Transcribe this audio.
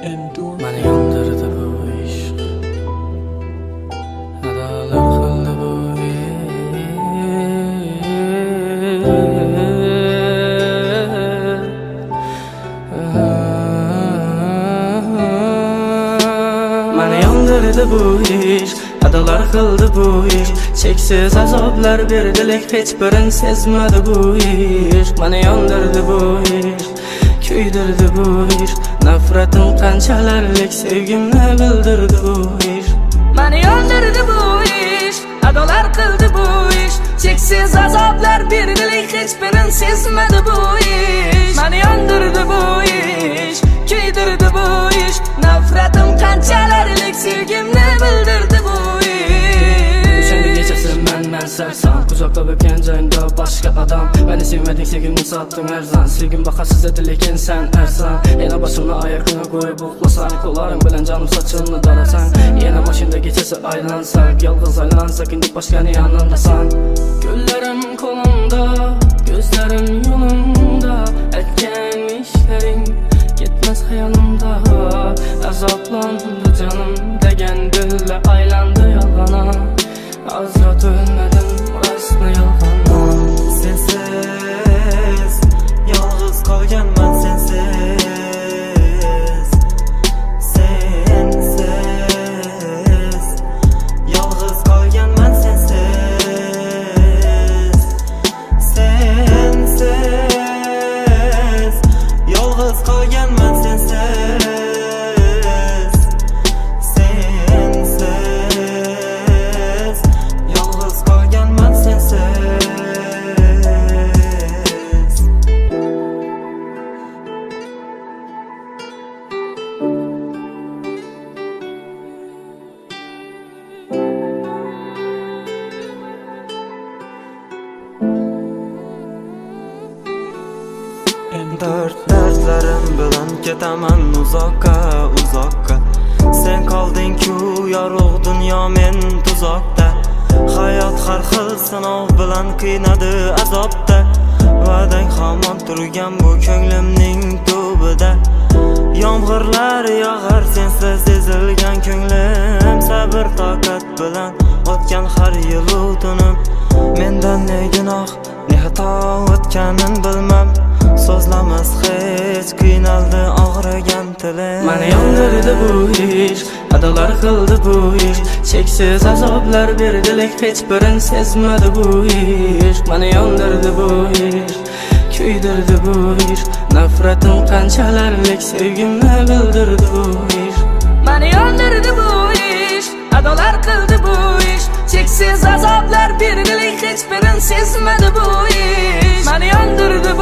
Mani yondirdi bu ishq, adolar qildi bu Mani yondirdi bu ishq, adolar qildi bu ishq. Cheksiz azoblar berdi, lek hech birin sezmadi bu ishq. Mani yondirdi bu ishq, kuydirdi bu ishq. Nafratim qanchalarlik sevgimni bildirdi bu ishq. Mani yondirdi bu ishq, adolar qildi bu ishq. Cheksiz azoblar berdi, lek hech birin sezmadi bu ishq. Mani yondirdi bu ishq, kuydirdi bu ishq. Nafratim qanchalarlik sevgimni bildirdi bu ishq. O'shanda kechasi men sarson, kuzoqda o'tgan joyimda boshqa odam. Meni sevmading, sevgimni sotding arzon. Sevgim baqasiz edi, lekin sen arson. Yana boshimni oyoqqa qo'yib uxlasang, qo'llaring bilan jonim sochimni darasang. Yana mashina kechasi aylansak, yolg'iz aylansak, endi boshqani yonimdasan. Ko'llarim qo'limda, ko'zlarim yo'limda, aytgan ishlaring ketmas xayolimda. Azoblandi jonim degan dilla aylandi yolg'ona. Azrat o'lmadim, rostni yolg'ona. Sensiz yolg'iz qolganman, sensiz. Sensiz yolg'iz qolganman, sensiz. Sensiz yolg'iz qolganman, sensiz. Sensiz yolg'iz qolganman, sensiz. Dardlarim bilan ketaman uzoqqa, uzoqqa. Sen qolding-ku yorug' dunyo, men tuzoqda. Hayot har xil sinov bilan qiynadi azobda. Va'dang hamon turgan bu ko'nglimning tubida. Yomg'irlar yog'ar sensiz ezilgan ko'nglim. Sabr toqat bilan o'tgan har yil tunim. Mendan ne gunoh, ne xato o'tganin bilmam. So'zlamas hech, qiynaldi og'rigan tilim. Mani yondirdi bu ishq, adolar qildi bu ishq. Cheksiz azoblar berdi, lek hech birin sezmadi bu ishq. Mani yondirdi bu ishq, kuydirdi bu ishq. Nafratim qanchalarlik sevgimni bildirdi bu ishq. Mani yondirdi bu ishq, adolar qildi bu ishq. Cheksiz azoblar berdi, lek hech birin sezmadi bu ishq. Mani yondirdi bu